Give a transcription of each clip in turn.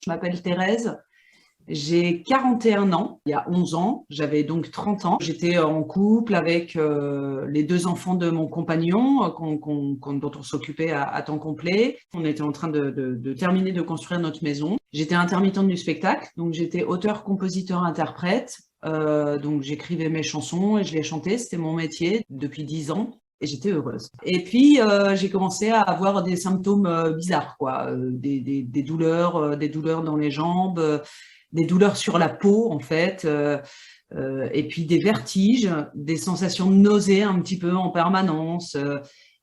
Je m'appelle Thérèse, j'ai 41 ans. Il y a 11 ans, j'avais donc 30 ans. J'étais en couple avec les deux enfants de mon compagnon dont on s'occupait à temps complet. On était en train de terminer de construire notre maison. J'étais intermittente du spectacle, donc j'étais auteur, compositeur, interprète. Donc j'écrivais mes chansons et je les chantais, c'était mon métier depuis 10 ans. Et j'étais heureuse. Et puis, j'ai commencé à avoir des symptômes bizarres, quoi. Des douleurs dans les jambes, des douleurs sur la peau, en fait, et puis des vertiges, des sensations de nausée un petit peu en permanence,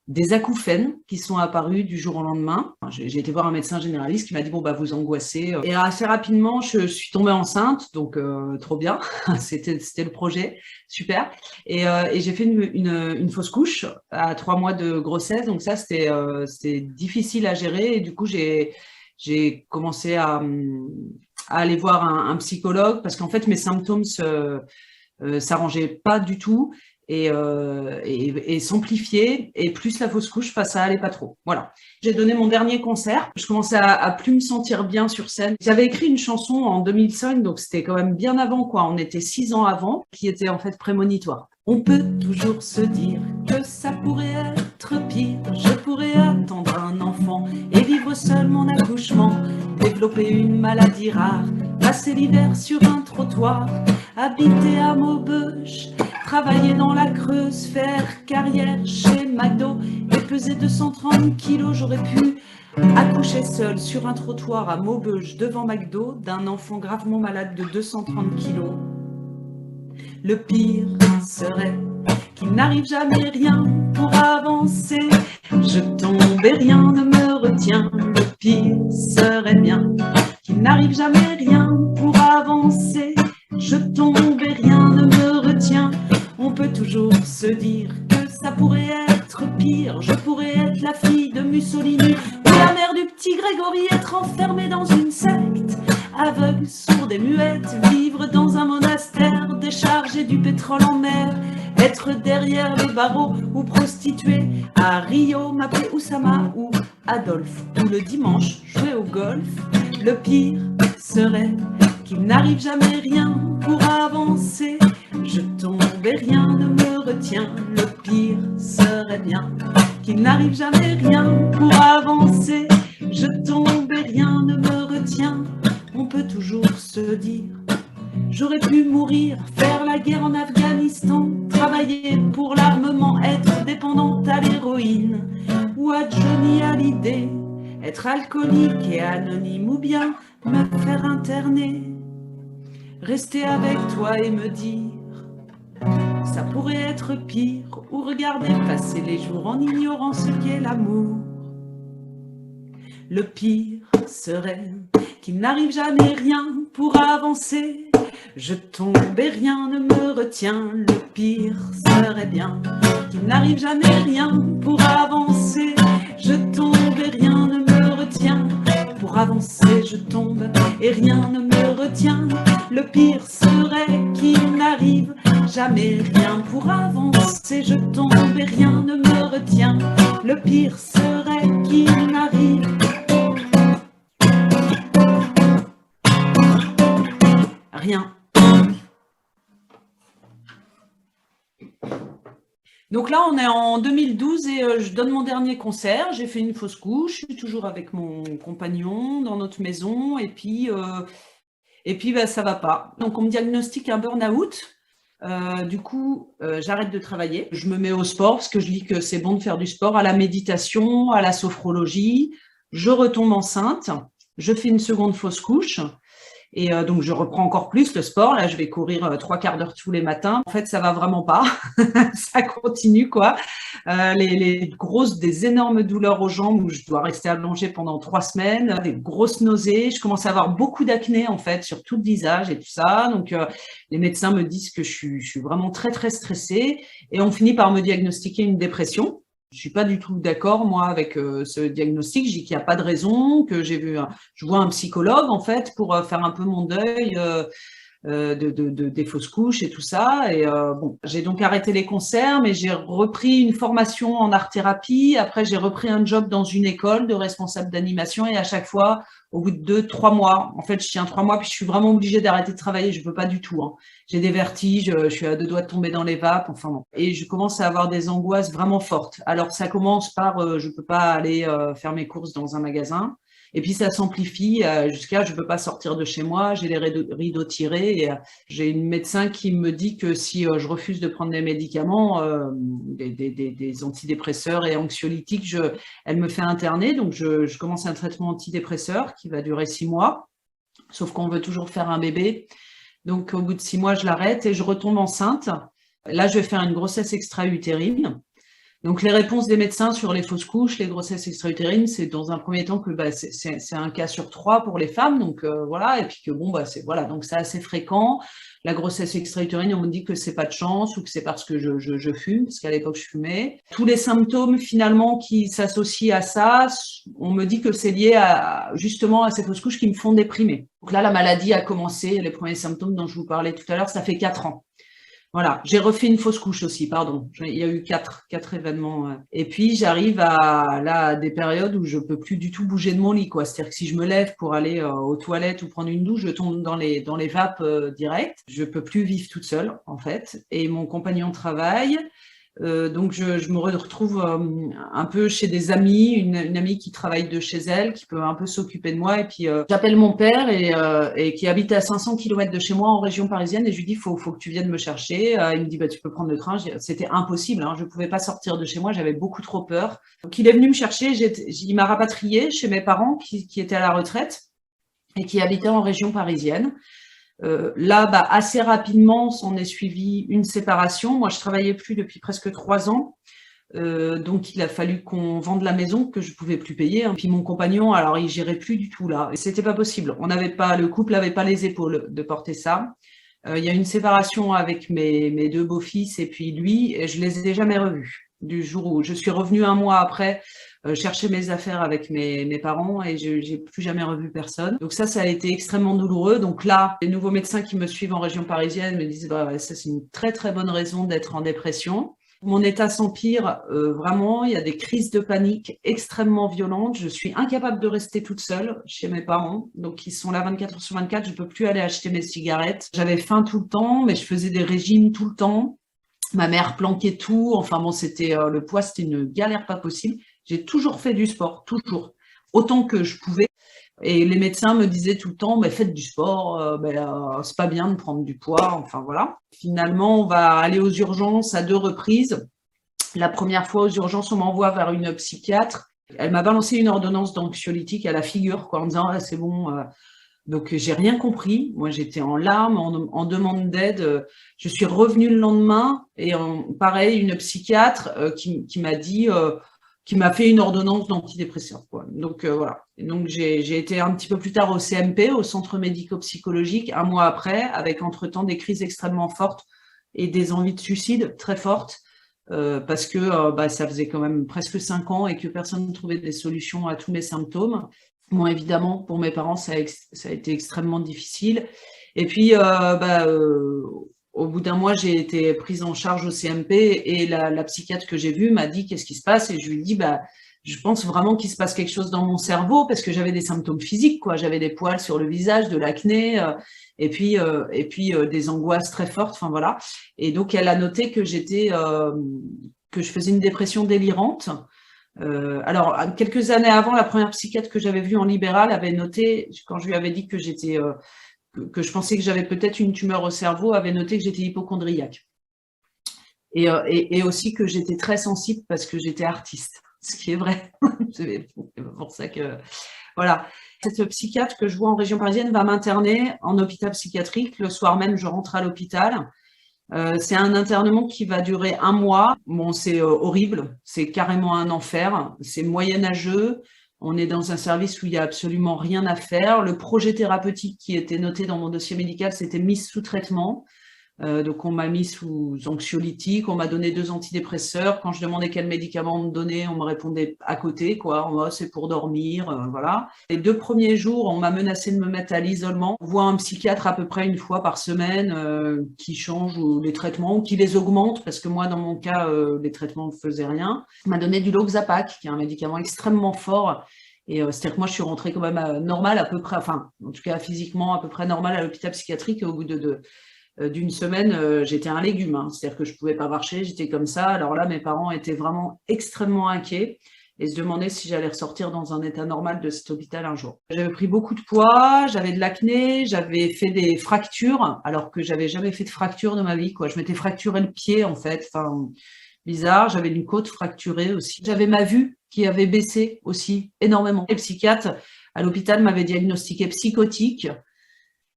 des acouphènes qui sont apparus du jour au lendemain. J'ai été voir un médecin généraliste qui m'a dit, bon, bah, vous angoissez. Et assez rapidement, je suis tombée enceinte, donc trop bien, c'était le projet, super. Et j'ai fait une fausse couche à 3 mois de grossesse, donc ça, c'était difficile à gérer. Et du coup, j'ai commencé à aller voir un psychologue parce qu'en fait, mes symptômes s'arrangeaient pas du tout et s'amplifiaient. Et plus la fausse couche, ça allait pas trop. Voilà. J'ai donné mon dernier concert. Je commençais à plus me sentir bien sur scène. J'avais écrit une chanson en 2005, donc c'était quand même bien avant, quoi. On était 6 ans avant, qui était en fait prémonitoire. On peut toujours se dire que ça pourrait être pire. Je pourrais attendre un enfant et vivre seul mon accouchement, développer une maladie rare, passer l'hiver sur un trottoir, habiter à Maubeuge, travailler dans la Creuse, faire carrière chez McDo et peser 230 kilos. J'aurais pu accoucher seule sur un trottoir à Maubeuge devant McDo d'un enfant gravement malade de 230 kilos. Le pire serait qu'il n'arrive jamais rien pour avancer. Je tombe et rien ne me retient. Le pire serait bien qu'il n'arrive jamais rien pour avancer. Je tombe et rien ne me retient. On peut toujours se dire que ça pourrait être pire. Je pourrais être la fille de Mussolini ou la mère du petit Grégory, être enfermée dans une secte, aveugle, sourde et muette, vivre dans un monastère, décharger du pétrole en mer, être derrière les barreaux ou prostituée à Rio, m'appeler Oussama ou Adolphe, ou le dimanche jouer au golf. Le pire serait qu'il n'arrive jamais rien pour avancer. Je tombe et rien ne me retient. Le pire serait bien qu'il n'arrive jamais rien pour avancer. Je tombe et rien ne me retient. On peut toujours se dire, j'aurais pu mourir, faire la guerre en Afghanistan, travailler pour l'armement, être dépendante à l'héroïne ou à Johnny Hallyday, être alcoolique et anonyme ou bien me faire interner, rester avec toi et me dire ça pourrait être pire, ou regarder passer les jours en ignorant ce qu'est l'amour. Le pire serait qu'il n'arrive jamais rien pour avancer. Je tombe et rien ne me retient. Le pire serait bien qu'il n'arrive jamais rien pour avancer. Je tombe et rien ne me retient. Pour avancer, je tombe et rien ne me retient. Le pire serait qu'il n'arrive jamais rien pour avancer. Je tombe et rien ne me retient. Le pire serait qu'il n'arrive rien. Donc là, on est en 2012 et je donne mon dernier concert. J'ai fait une fausse couche, je suis toujours avec mon compagnon dans notre maison et puis bah, ça va pas. Donc on me diagnostique un burn-out. Du coup, j'arrête de travailler. Je me mets au sport parce que je dis que c'est bon de faire du sport, à la méditation, à la sophrologie. Je retombe enceinte. Je fais une seconde fausse couche. Et donc, je reprends encore plus le sport. Là, je vais courir 3 quarts d'heure tous les matins. En fait, ça va vraiment pas. Ça continue, quoi. Des énormes douleurs aux jambes où je dois rester allongée pendant 3 semaines, des grosses nausées. Je commence à avoir beaucoup d'acné, en fait, sur tout le visage et tout ça. Donc, les médecins me disent que je suis vraiment très, très stressée. Et on finit par me diagnostiquer une dépression. Je suis pas du tout d'accord, moi, avec ce diagnostic. Je dis qu'il n'y a pas de raison, que je vois un psychologue, en fait, pour faire un peu mon deuil des fausses couches et tout ça. Et bon, j'ai donc arrêté les concerts, mais j'ai repris une formation en art-thérapie. Après, j'ai repris un job dans une école de responsable d'animation et à chaque fois, au bout de 2-3 mois, en fait, je tiens 3 mois, puis je suis vraiment obligée d'arrêter de travailler. Je peux pas du tout, hein. J'ai des vertiges, je suis à 2 doigts de tomber dans les vapes, enfin bon. Et je commence à avoir des angoisses vraiment fortes. Alors, ça commence par, je peux pas aller faire mes courses dans un magasin. Et puis ça s'amplifie jusqu'à je ne peux pas sortir de chez moi, j'ai les rideaux tirés. Et, j'ai une médecin qui me dit que si je refuse de prendre des médicaments, des antidépresseurs et anxiolytiques, elle me fait interner. Donc je commence un traitement antidépresseur qui va durer 6 mois, sauf qu'on veut toujours faire un bébé. Donc au bout de 6 mois, je l'arrête et je retombe enceinte. Là, je vais faire une grossesse extra-utérine. Donc, les réponses des médecins sur les fausses couches, les grossesses extra-utérines, c'est dans un premier temps que c'est un cas sur 3 pour les femmes. Donc, voilà. Et puis que bon, voilà. Donc, c'est assez fréquent. La grossesse extra-utérine, on me dit que c'est pas de chance ou que c'est parce que je fume, parce qu'à l'époque, je fumais. Tous les symptômes, finalement, qui s'associent à ça, on me dit que c'est lié justement à ces fausses couches qui me font déprimer. Donc là, la maladie a commencé. Les premiers symptômes dont je vous parlais tout à l'heure, ça fait 4 ans. Voilà, j'ai refait une fausse couche aussi, pardon. Il y a eu quatre événements. Et puis j'arrive à des périodes où je peux plus du tout bouger de mon lit, quoi. C'est-à-dire que si je me lève pour aller aux toilettes ou prendre une douche, je tombe dans les vapes directes. Je peux plus vivre toute seule, en fait. Et mon compagnon travaille. Donc je me retrouve un peu chez des amis, une amie qui travaille de chez elle, qui peut un peu s'occuper de moi. Et puis j'appelle mon père et qui habite à 500 km de chez moi en région parisienne et je lui dis faut que tu viennes me chercher. Il me dit tu peux prendre le train. C'était impossible, hein, je pouvais pas sortir de chez moi, j'avais beaucoup trop peur. Donc il est venu me chercher, il m'a rapatriée chez mes parents qui étaient à la retraite et qui habitaient en région parisienne. Là, assez rapidement, s'en est suivi une séparation. Moi, je travaillais plus depuis presque 3 ans. Donc, il a fallu qu'on vende la maison que je pouvais plus payer. Puis mon compagnon, alors, il gérait plus du tout là. C'était pas possible. Le couple n'avait pas les épaules de porter ça. Il y a eu une séparation avec mes 2 beaux-fils et puis lui, et je les ai jamais revus. Du jour où je suis revenue 1 mois après chercher mes affaires avec mes parents et j'ai plus jamais revu personne. Donc ça a été extrêmement douloureux. Donc là, les nouveaux médecins qui me suivent en région parisienne me disent ça c'est une très très bonne raison d'être en dépression. Mon état s'empire vraiment, il y a des crises de panique extrêmement violentes. Je suis incapable de rester toute seule chez mes parents. Donc ils sont là 24 heures sur 24, je peux plus aller acheter mes cigarettes. J'avais faim tout le temps, mais je faisais des régimes tout le temps. Ma mère planquait tout. Enfin bon, le poids, c'était une galère pas possible. J'ai toujours fait du sport, toujours, autant que je pouvais. Et les médecins me disaient tout le temps, faites du sport, c'est pas bien de prendre du poids, enfin voilà. Finalement, on va aller aux urgences à 2 reprises. La première fois aux urgences, on m'envoie vers une psychiatre. Elle m'a balancé une ordonnance d'anxiolytique à la figure, quoi, en me disant c'est bon. Donc j'ai rien compris. Moi, j'étais en larmes, en demande d'aide. Je suis revenue le lendemain et pareil, une psychiatre qui m'a dit qui m'a fait une ordonnance d'antidépresseurs, quoi. Donc voilà. Et donc j'ai été un petit peu plus tard au CMP, au centre médico-psychologique, 1 mois après, avec entre-temps des crises extrêmement fortes et des envies de suicide très fortes, parce que ça faisait quand même presque 5 ans et que personne ne trouvait des solutions à tous mes symptômes. Bon, évidemment, pour mes parents, ça a été extrêmement difficile. Et puis, au bout d'1 mois, j'ai été prise en charge au CMP et la psychiatre que j'ai vue m'a dit qu'est-ce qui se passe et je lui ai dit je pense vraiment qu'il se passe quelque chose dans mon cerveau parce que j'avais des symptômes physiques, quoi. J'avais des poils sur le visage, de l'acné et puis des angoisses très fortes. Enfin voilà. Et donc elle a noté que que je faisais une dépression délirante. Alors, quelques années avant, la première psychiatre que j'avais vue en libéral avait noté, quand je lui avais dit que que je pensais que j'avais peut-être une tumeur au cerveau, avait noté que j'étais hypocondriaque. Et aussi que j'étais très sensible parce que j'étais artiste, ce qui est vrai. C'est pour ça que... Voilà. Cette psychiatre que je vois en région parisienne va m'interner en hôpital psychiatrique. Le soir même, je rentre à l'hôpital. C'est un internement qui va durer 1 mois. Bon, c'est horrible, c'est carrément un enfer, c'est moyenâgeux. On est dans un service où il n'y a absolument rien à faire. Le projet thérapeutique qui était noté dans mon dossier médical, c'était mise sous traitement. Donc, on m'a mis sous anxiolytique, on m'a donné 2 antidépresseurs. Quand je demandais quel médicament me donner, on me répondait à côté, quoi. En mode, c'est pour dormir, voilà. Les 2 premiers jours, on m'a menacé de me mettre à l'isolement. On voit un psychiatre à peu près 1 fois par semaine qui change les traitements ou qui les augmente, parce que moi, dans mon cas, les traitements ne faisaient rien. On m'a donné du Loxapac, qui est un médicament extrêmement fort. Et c'est-à-dire que moi, je suis rentrée quand même normale à peu près, enfin, en tout cas physiquement à peu près normale à l'hôpital psychiatrique. Et au bout d'une semaine, j'étais un légume, hein. C'est-à-dire que je ne pouvais pas marcher, j'étais comme ça. Alors là, mes parents étaient vraiment extrêmement inquiets et se demandaient si j'allais ressortir dans un état normal de cet hôpital un jour. J'avais pris beaucoup de poids, j'avais de l'acné, j'avais fait des fractures, alors que j'avais jamais fait de fracture de ma vie, quoi. Je m'étais fracturé le pied, en fait. Enfin, bizarre, j'avais une côte fracturée aussi. J'avais ma vue qui avait baissé aussi énormément. Les psychiatres à l'hôpital m'avaient diagnostiqué psychotique.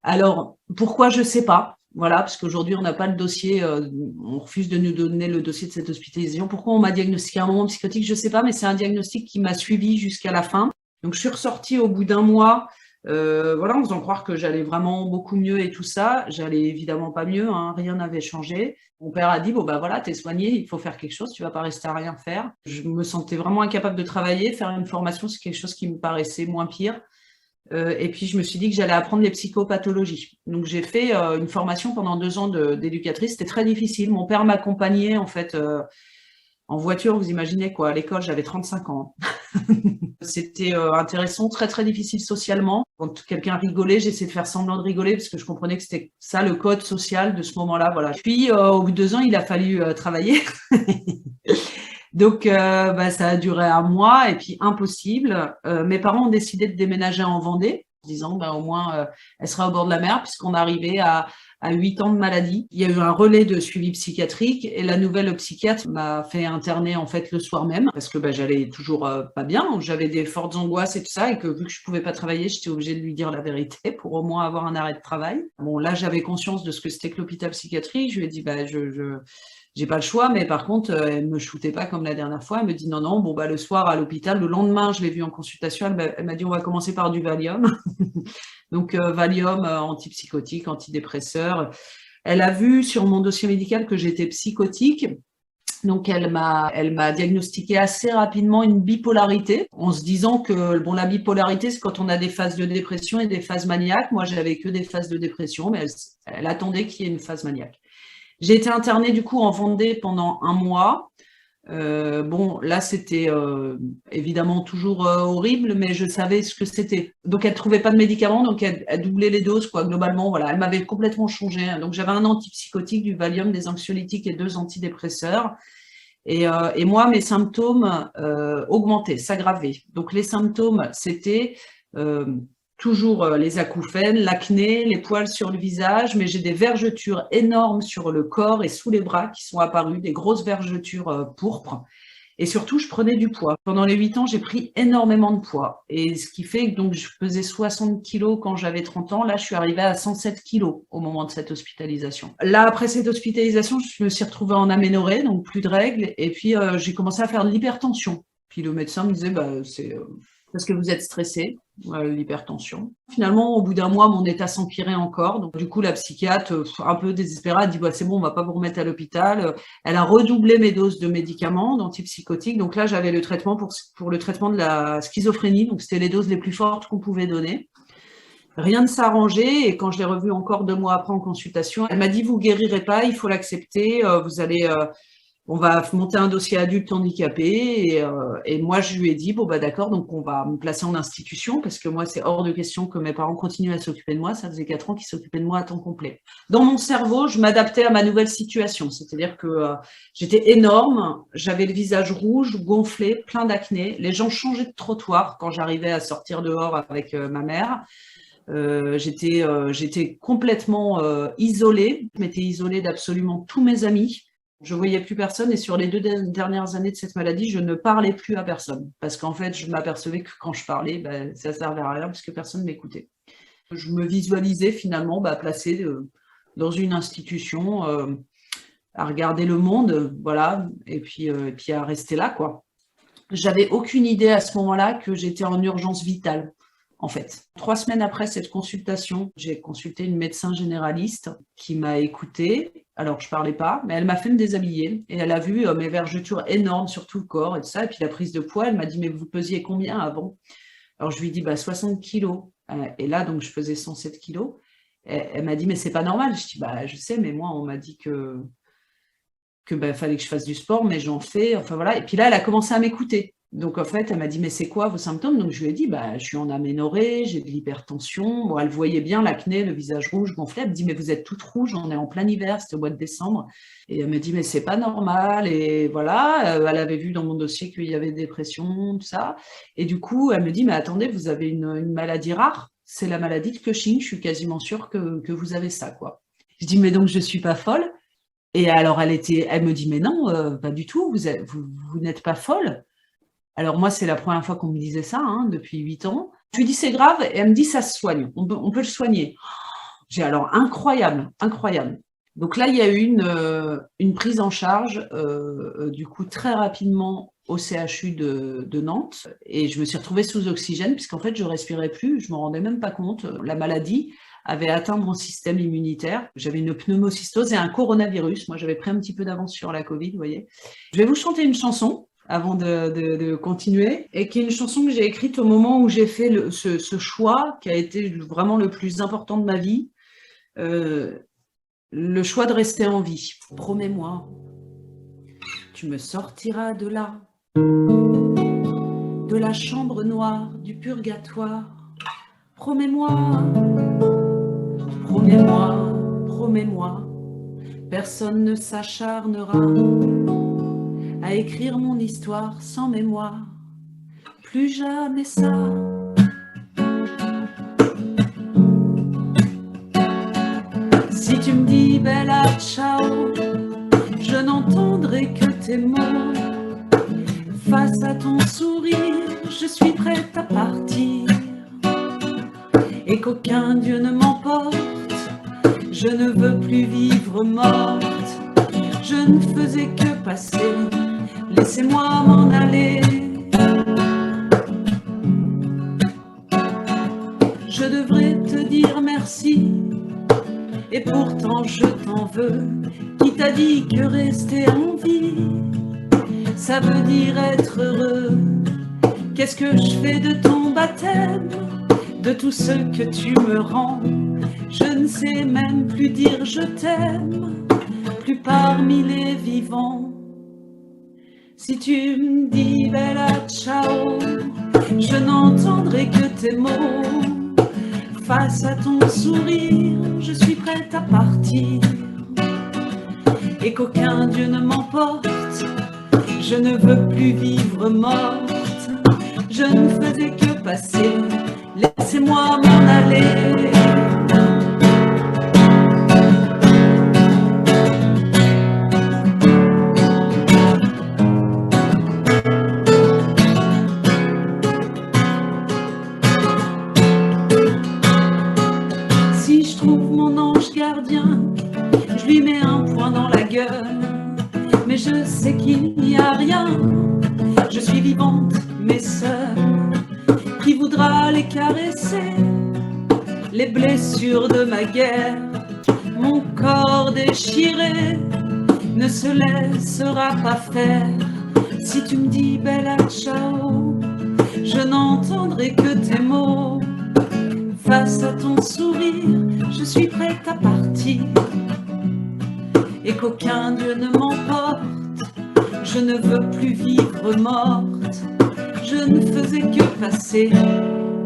Alors, pourquoi, je ne sais pas. Voilà, parce qu'aujourd'hui, on n'a pas le dossier, on refuse de nous donner le dossier de cette hospitalisation. Pourquoi on m'a diagnostiqué à un moment psychotique, je ne sais pas, mais c'est un diagnostic qui m'a suivi jusqu'à la fin. Donc, je suis ressortie au bout d'1 mois, voilà, en faisant croire que j'allais vraiment beaucoup mieux et tout ça. J'allais évidemment pas mieux, hein, rien n'avait changé. Mon père a dit, bon, bah voilà, t'es soigné, il faut faire quelque chose, tu vas pas rester à rien faire. Je me sentais vraiment incapable de travailler, faire une formation, c'est quelque chose qui me paraissait moins pire. Et puis, je me suis dit que j'allais apprendre les psychopathologies. Donc, j'ai fait une formation pendant 2 ans d'éducatrice. C'était très difficile. Mon père m'accompagnait, en fait, en voiture. Vous imaginez, quoi. À l'école, j'avais 35 ans. C'était intéressant, très, très difficile socialement. Quand quelqu'un rigolait, j'essayais de faire semblant de rigoler parce que je comprenais que c'était ça, le code social de ce moment-là. Voilà. Puis, au bout de 2 ans, il a fallu travailler. Donc, ça a duré 1 mois et puis impossible. Mes parents ont décidé de déménager en Vendée, en disant au moins elle sera au bord de la mer, puisqu'on arrivait à 8 ans de maladie. Il y a eu un relais de suivi psychiatrique et la nouvelle psychiatre m'a fait interner en fait le soir même parce que j'allais toujours pas bien. J'avais des fortes angoisses et tout ça, et que vu que je pouvais pas travailler, j'étais obligée de lui dire la vérité pour au moins avoir un arrêt de travail. Bon, là, j'avais conscience de ce que c'était que l'hôpital psychiatrique. Je lui ai dit j'ai pas le choix, mais par contre, elle me shootait pas comme la dernière fois. Elle me dit non, bon, le soir à l'hôpital, le lendemain, je l'ai vue en consultation, elle m'a dit on va commencer par du Valium. Donc, Valium, antipsychotique, antidépresseur. Elle a vu sur mon dossier médical que j'étais psychotique. Donc, elle m'a diagnostiqué assez rapidement une bipolarité, en se disant que bon, la bipolarité, c'est quand on a des phases de dépression et des phases maniaques. Moi, j'avais que des phases de dépression, mais elle attendait qu'il y ait une phase maniaque. J'ai été internée du coup en Vendée pendant 1 mois. Bon, là, c'était évidemment toujours horrible, mais je savais ce que c'était. Donc, elle ne trouvait pas de médicaments, donc elle doublait les doses, quoi, globalement. Voilà, elle m'avait complètement changé. Donc, j'avais un antipsychotique, du Valium, des anxiolytiques et 2 antidépresseurs. Et moi, mes symptômes augmentaient, s'aggravaient. Donc, les symptômes, c'était toujours les acouphènes, l'acné, les poils sur le visage, mais j'ai des vergetures énormes sur le corps et sous les bras qui sont apparues, des grosses vergetures pourpres. Et surtout, je prenais du poids. Pendant les 8 ans, j'ai pris énormément de poids. Et ce qui fait que donc, je pesais 60 kilos quand j'avais 30 ans. Là, je suis arrivée à 107 kilos au moment de cette hospitalisation. Là, après cette hospitalisation, je me suis retrouvée en aménorrhée, donc plus de règles. Et puis, j'ai commencé à faire de l'hypertension. Puis le médecin me disait, c'est parce que vous êtes stressé, l'hypertension. Finalement, au bout d'1 mois, mon état s'empirait encore. Donc, du coup, la psychiatre, un peu désespérée, a dit c'est bon, on ne va pas vous remettre à l'hôpital. Elle a redoublé mes doses de médicaments, d'antipsychotiques. Donc là, j'avais le traitement pour le traitement de la schizophrénie. Donc, c'était les doses les plus fortes qu'on pouvait donner. Rien ne s'arrangeait. Et quand je l'ai revue encore 2 mois après en consultation, elle m'a dit vous guérirez pas, il faut l'accepter. Vous allez on va monter un dossier adulte handicapé et moi je lui ai dit bon d'accord, donc on va me placer en institution parce que moi c'est hors de question que mes parents continuent à s'occuper de moi. Ça faisait 4 ans qu'ils s'occupaient de moi à temps complet. Dans mon cerveau, je m'adaptais à ma nouvelle situation, c'est-à-dire que j'étais énorme, j'avais le visage rouge, gonflé, plein d'acné. Les gens changeaient de trottoir quand j'arrivais à sortir dehors avec ma mère. J'étais complètement isolée. Je m'étais isolée d'absolument tous mes amis. Je ne voyais plus personne et sur les 2 dernières années de cette maladie, je ne parlais plus à personne. Parce qu'en fait, je m'apercevais que quand je parlais, ça ne servait à rien parce que personne ne m'écoutait. Je me visualisais finalement placée dans une institution à regarder le monde, voilà, et puis à rester là, quoi. J'avais aucune idée à ce moment-là que j'étais en urgence vitale. en fait. 3 semaines après cette consultation, j'ai consulté une médecin généraliste qui m'a écoutée. Alors, je parlais pas, mais elle m'a fait me déshabiller et elle a vu mes vergetures énormes sur tout le corps et tout ça. Et puis la prise de poids, elle m'a dit, mais vous pesiez combien avant? Alors, je lui ai dit, 60 kilos. Et là, donc, je faisais 107 kilos. Et elle m'a dit, mais c'est pas normal. Je dis, je sais, mais moi, on m'a dit que fallait que je fasse du sport, mais j'en fais. Enfin, voilà. Et puis là, elle a commencé à m'écouter. Donc, en fait, elle m'a dit, mais c'est quoi vos symptômes? Donc, je lui ai dit, je suis en aménorrhée, j'ai de l'hypertension. Bon, elle voyait bien l'acné, le visage rouge gonflé. Elle me dit, mais vous êtes toute rouge, on est en plein hiver, c'était au mois de décembre. Et elle me dit, mais c'est pas normal. Et voilà, elle avait vu dans mon dossier qu'il y avait dépression, tout ça. Et du coup, elle me dit, mais attendez, vous avez une maladie rare, c'est la maladie de Cushing. Je suis quasiment sûre que vous avez ça, quoi. Je dis, mais donc, je suis pas folle. Et alors, elle me dit, mais non, pas du tout, vous n'êtes pas folle. Alors moi, c'est la première fois qu'on me disait ça, depuis 8 ans. Je lui dis, c'est grave, et elle me dit, ça se soigne, on peut le soigner. J'ai alors, incroyable, incroyable. Donc là, il y a eu une prise en charge, du coup, très rapidement au CHU de Nantes, et je me suis retrouvée sous oxygène, puisqu'en fait, je respirais plus, je ne me rendais même pas compte. La maladie avait atteint mon système immunitaire. J'avais une pneumocystose et un coronavirus. Moi, j'avais pris un petit peu d'avance sur la Covid, vous voyez. Je vais vous chanter une chanson avant de continuer, et qui est une chanson que j'ai écrite au moment où j'ai fait ce choix qui a été vraiment le plus important de ma vie, le choix de rester en vie. Promets-moi, tu me sortiras de là, de la chambre noire, du purgatoire. Promets-moi, promets-moi, promets-moi, personne ne s'acharnera à écrire mon histoire sans mémoire. Plus jamais ça. Si tu me dis bella ciao, je n'entendrai que tes mots. Face à ton sourire, je suis prête à partir. Et qu'aucun Dieu ne m'emporte, je ne veux plus vivre morte. Je ne faisais que passer, laissez-moi m'en aller. Je devrais te dire merci, et pourtant je t'en veux. Qui t'a dit que rester en vie, ça veut dire être heureux? Qu'est-ce que je fais de ton baptême, de tout ce que tu me rends? Je ne sais même plus dire je t'aime, plus parmi les vivants. Si tu me dis bella ciao, je n'entendrai que tes mots. Face à ton sourire, je suis prête à partir. Et qu'aucun Dieu ne m'emporte, je ne veux plus vivre morte. Je ne faisais que passer, laissez-moi m'en aller. Si je trouve mon ange gardien, je lui mets un poing dans la gueule. Mais je sais qu'il n'y a rien, je suis vivante mais seule. Qui voudra les caresser, les blessures de ma guerre? Mon corps déchiré ne se laissera pas faire. Si tu me dis bella ciao, je n'entendrai que tes mots. Face à ton sourire, je suis prête à partir. Et qu'aucun Dieu ne m'emporte, je ne veux plus vivre morte. Je ne faisais que passer,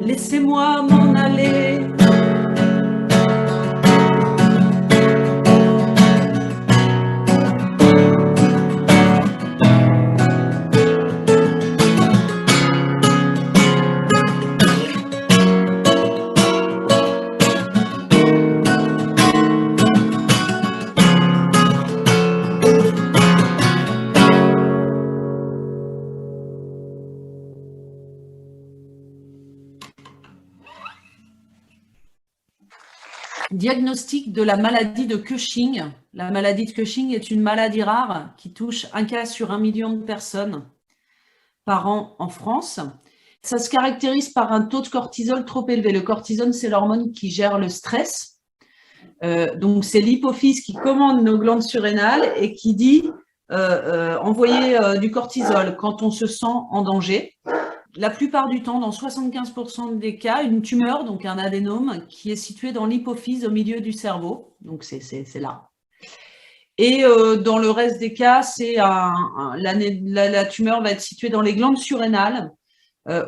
laissez-moi m'en aller. Diagnostic de la maladie de Cushing. La maladie de Cushing est une maladie rare qui touche 1 cas sur 1 million de personnes par an en France. Ça se caractérise par un taux de cortisol trop élevé. Le cortisol, c'est l'hormone qui gère le stress. Donc, c'est l'hypophyse qui commande nos glandes surrénales et qui dit envoyer du cortisol quand on se sent en danger. La plupart du temps, dans 75% des cas, une tumeur, donc un adénome, qui est situé dans l'hypophyse au milieu du cerveau. Donc, c'est là. Et dans le reste des cas, la tumeur va être située dans les glandes surrénales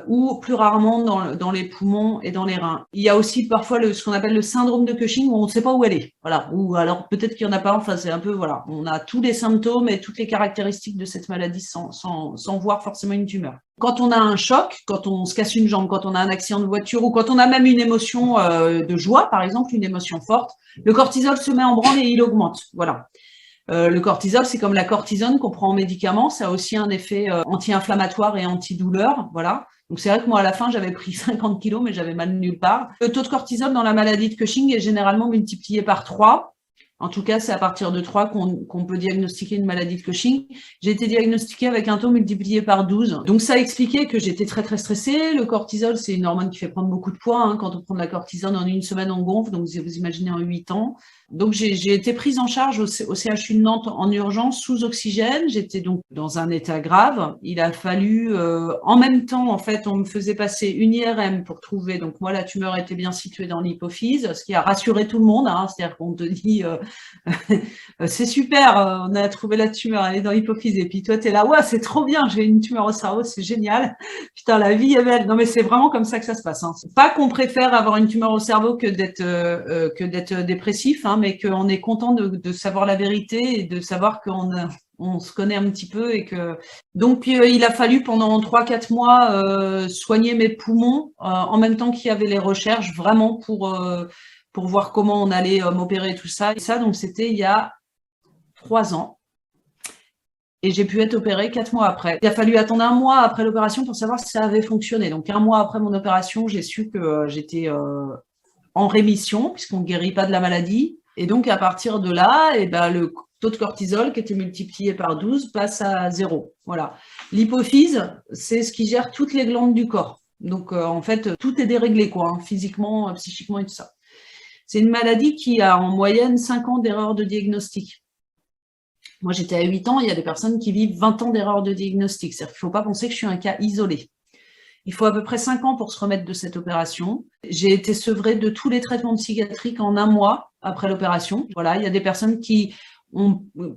ou plus rarement dans les poumons et dans les reins. Il y a aussi parfois ce qu'on appelle le syndrome de Cushing où on ne sait pas où elle est. Voilà. Ou alors peut-être qu'il n'y en a pas, enfin c'est un peu, voilà. On a tous les symptômes et toutes les caractéristiques de cette maladie sans voir forcément une tumeur. Quand on a un choc, quand on se casse une jambe, quand on a un accident de voiture ou quand on a même une émotion de joie, par exemple, une émotion forte, le cortisol se met en branle et il augmente. Voilà. Le cortisol, c'est comme la cortisone qu'on prend en médicament, ça a aussi un effet anti-inflammatoire et antidouleur, voilà. Donc c'est vrai que moi à la fin j'avais pris 50 kilos mais j'avais mal nulle part. Le taux de cortisol dans la maladie de Cushing est généralement multiplié par 3. En tout cas, c'est à partir de 3 qu'on peut diagnostiquer une maladie de Cushing. J'ai été diagnostiquée avec un taux multiplié par 12. Donc ça expliquait que j'étais très très stressée. Le cortisol, c'est une hormone qui fait prendre beaucoup de poids. Hein. Quand on prend de la cortisone en une semaine, on gonfle. Donc vous imaginez en 8 ans. Donc j'ai été prise en charge au CHU de Nantes en urgence sous oxygène. J'étais donc dans un état grave. Il a fallu, en même temps, en fait, on me faisait passer une IRM pour trouver. Donc moi, la tumeur était bien située dans l'hypophyse, ce qui a rassuré tout le monde. Hein. C'est-à-dire qu'on te dit, c'est super, on a trouvé la tumeur, elle est dans l'hypophyse. Et puis toi, tu es là, ouais, c'est trop bien, j'ai une tumeur au cerveau, c'est génial. Putain, la vie est belle. Non, mais c'est vraiment comme ça que ça se passe. Hein. C'est pas qu'on préfère avoir une tumeur au cerveau que d'être dépressif, hein, mais qu'on est content de savoir la vérité et de savoir on se connaît un petit peu et que donc il a fallu pendant 3-4 mois soigner mes poumons en même temps qu'il y avait les recherches vraiment pour voir comment on allait m'opérer tout ça. Et ça, donc c'était il y a 3 ans. Et j'ai pu être opérée 4 mois après. Il a fallu attendre 1 mois après l'opération pour savoir si ça avait fonctionné. Donc 1 mois après mon opération, j'ai su que j'étais en rémission puisqu'on ne guérit pas de la maladie. Et donc, à partir de là, le taux de cortisol qui était multiplié par 12 passe à 0. Voilà. L'hypophyse, c'est ce qui gère toutes les glandes du corps. Donc, en fait, tout est déréglé, quoi, hein, physiquement, psychiquement et tout ça. C'est une maladie qui a en moyenne 5 ans d'erreur de diagnostic. Moi, j'étais à 8 ans, il y a des personnes qui vivent 20 ans d'erreur de diagnostic. C'est-à-dire qu'il ne faut pas penser que je suis un cas isolé. Il faut à peu près 5 ans pour se remettre de cette opération. J'ai été sevrée de tous les traitements psychiatriques en 1 mois après l'opération. Voilà, il y a des personnes qui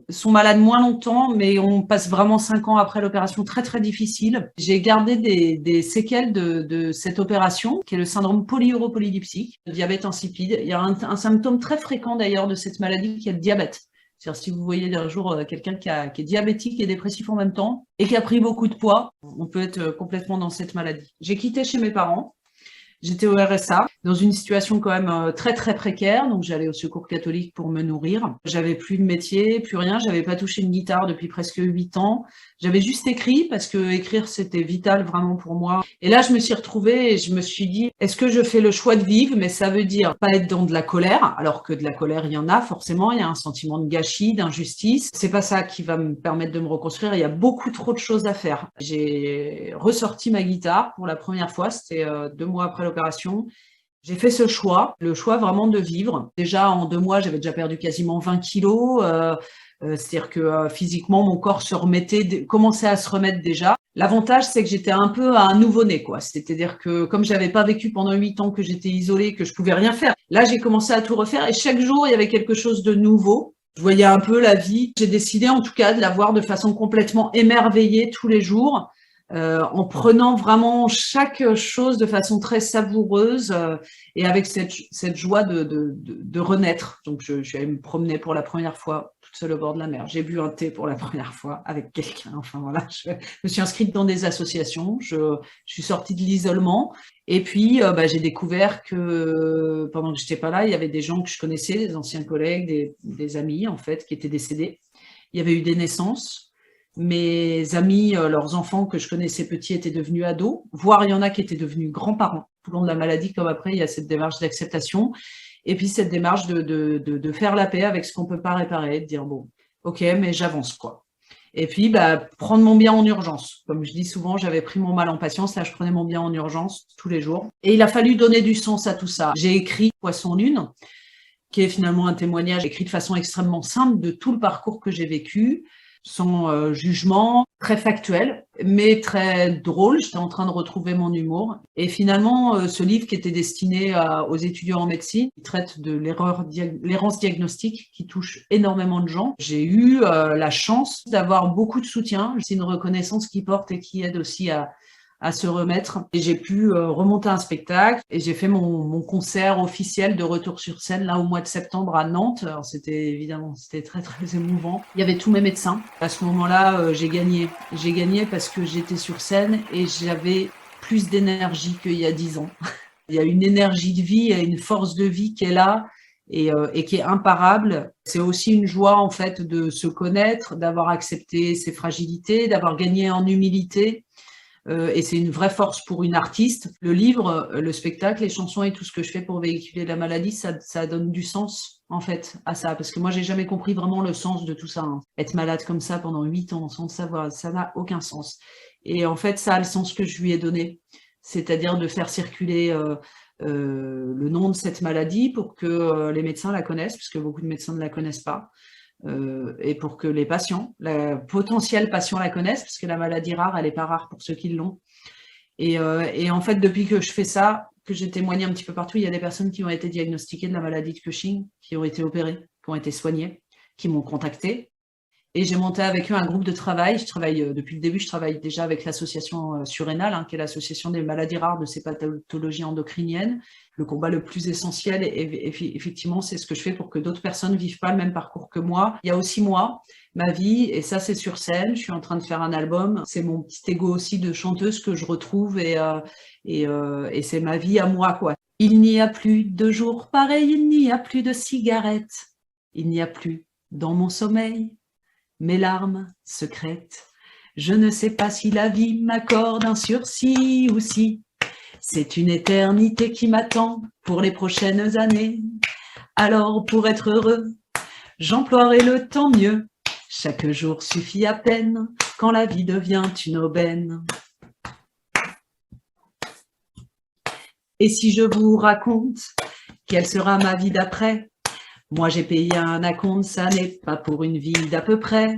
sont malades moins longtemps, mais on passe vraiment 5 ans après l'opération très très difficile. J'ai gardé des séquelles de cette opération, qui est le syndrome polyuropolydipsique, le diabète insipide. Il y a un symptôme très fréquent d'ailleurs de cette maladie qui est le diabète. C'est-à-dire si vous voyez un jour quelqu'un qui est diabétique et dépressif en même temps et qui a pris beaucoup de poids, on peut être complètement dans cette maladie. J'ai quitté chez mes parents, j'étais au RSA, dans une situation quand même très très précaire, donc j'allais au secours catholique pour me nourrir. J'avais plus de métier, plus rien, j'avais pas touché une guitare depuis presque 8 ans. J'avais juste écrit parce que écrire c'était vital vraiment pour moi. Et là je me suis retrouvée et je me suis dit, est-ce que je fais le choix de vivre, mais ça veut dire pas être dans de la colère, alors que de la colère il y en a forcément, il y a un sentiment de gâchis, d'injustice. C'est pas ça qui va me permettre de me reconstruire, il y a beaucoup trop de choses à faire. J'ai ressorti ma guitare pour la première fois, c'était 2 mois après l'opération. J'ai fait ce choix, le choix vraiment de vivre. Déjà, en 2 mois, j'avais déjà perdu quasiment 20 kilos. C'est-à-dire que physiquement, mon corps commençait à se remettre déjà. L'avantage, c'est que j'étais un peu à un nouveau-né, quoi. C'est-à-dire que comme j'avais pas vécu pendant 8 ans, que j'étais isolée, que je pouvais rien faire, là, j'ai commencé à tout refaire et chaque jour, il y avait quelque chose de nouveau. Je voyais un peu la vie. J'ai décidé, en tout cas, de la voir de façon complètement émerveillée tous les jours. En prenant vraiment chaque chose de façon très savoureuse et avec cette joie de renaître. Donc, je suis allée me promener pour la première fois toute seule au bord de la mer. J'ai bu un thé pour la première fois avec quelqu'un. Enfin, voilà, je me suis inscrite dans des associations. Je suis sortie de l'isolement. Et puis, j'ai découvert que pendant que je n'étais pas là, il y avait des gens que je connaissais, des anciens collègues, des amis, en fait, qui étaient décédés. Il y avait eu des naissances. Mes amis, leurs enfants que je connaissais petits étaient devenus ados, voire il y en a qui étaient devenus grands-parents. Tout au long de la maladie, comme après, il y a cette démarche d'acceptation et puis cette démarche de faire la paix avec ce qu'on ne peut pas réparer, de dire bon, ok, mais j'avance quoi. Et puis, prendre mon bien en urgence. Comme je dis souvent, j'avais pris mon mal en patience. Là, je prenais mon bien en urgence tous les jours. Et il a fallu donner du sens à tout ça. J'ai écrit Poisson Lune, qui est finalement un témoignage écrit de façon extrêmement simple de tout le parcours que j'ai vécu, sans jugement, très factuel, mais très drôle. J'étais en train de retrouver mon humour. Et finalement, ce livre qui était destiné aux étudiants en médecine, qui traite de l'errance diagnostique qui touche énormément de gens. J'ai eu la chance d'avoir beaucoup de soutien. C'est une reconnaissance qui porte et qui aide aussi à se remettre. Et j'ai pu remonter un spectacle et j'ai fait mon concert officiel de retour sur scène là au mois de septembre à Nantes. Alors c'était très très émouvant. Il y avait tous mes médecins. À ce moment-là, j'ai gagné. J'ai gagné parce que j'étais sur scène et j'avais plus d'énergie qu'il y a 10 ans. Il y a une énergie de vie, il y a une force de vie qui est là et qui est imparable. C'est aussi une joie en fait de se connaître, d'avoir accepté ses fragilités, d'avoir gagné en humilité. Et c'est une vraie force pour une artiste. Le livre, le spectacle, les chansons et tout ce que je fais pour véhiculer la maladie, ça donne du sens en fait à ça. Parce que moi, j'ai jamais compris vraiment le sens de tout ça. Hein. Être malade comme ça pendant 8 ans sans le savoir, ça n'a aucun sens. Et en fait, ça a le sens que je lui ai donné. C'est-à-dire de faire circuler le nom de cette maladie pour que les médecins la connaissent, puisque beaucoup de médecins ne la connaissent pas. Et pour que les patients, les potentiels patients la connaissent, parce que la maladie rare, elle n'est pas rare pour ceux qui l'ont. Et en fait, depuis que je fais ça, que j'ai témoigné un petit peu partout, il y a des personnes qui ont été diagnostiquées de la maladie de Cushing, qui ont été opérées, qui ont été soignées, qui m'ont contacté. Et j'ai monté avec eux un groupe de travail. Je travaille depuis le début, je travaille déjà avec l'association Surrénal, hein, qui est l'association des maladies rares de ces pathologies endocriniennes. Le combat le plus essentiel, et effectivement, c'est ce que je fais pour que d'autres personnes ne vivent pas le même parcours que moi. Il y a aussi moi, ma vie, et ça c'est sur scène. Je suis en train de faire un album. C'est mon petit ego aussi de chanteuse que je retrouve et c'est ma vie à moi, quoi. Il n'y a plus de jours pareils, il n'y a plus de cigarettes, il n'y a plus dans mon sommeil mes larmes secrètes. Je ne sais pas si la vie m'accorde un sursis ou si c'est une éternité qui m'attend pour les prochaines années. Alors pour être heureux, j'emploierai le temps mieux. Chaque jour suffit à peine quand la vie devient une aubaine. Et si je vous raconte quelle sera ma vie d'après, moi j'ai payé un acompte, ça n'est pas pour une vie d'à peu près.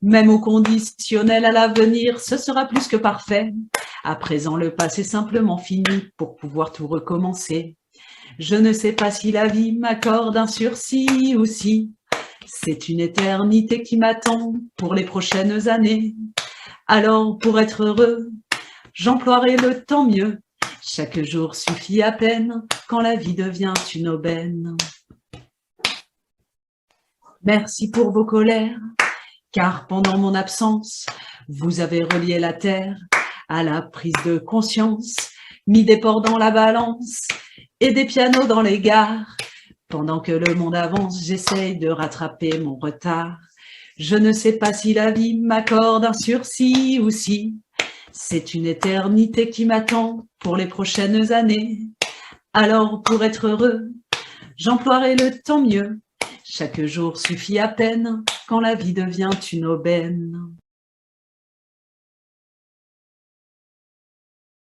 Même au conditionnel à l'avenir, ce sera plus que parfait. À présent, le passé simplement fini pour pouvoir tout recommencer. Je ne sais pas si la vie m'accorde un sursis ou si c'est une éternité qui m'attend pour les prochaines années. Alors, pour être heureux, j'emploierai le temps mieux. Chaque jour suffit à peine quand la vie devient une aubaine. Merci pour vos colères, car pendant mon absence, vous avez relié la terre à la prise de conscience, mis des ports dans la balance et des pianos dans les gares. Pendant que le monde avance, j'essaye de rattraper mon retard. Je ne sais pas si la vie m'accorde un sursis ou si c'est une éternité qui m'attend pour les prochaines années. Alors pour être heureux, j'emploierai le temps mieux. Chaque jour suffit à peine quand la vie devient une aubaine.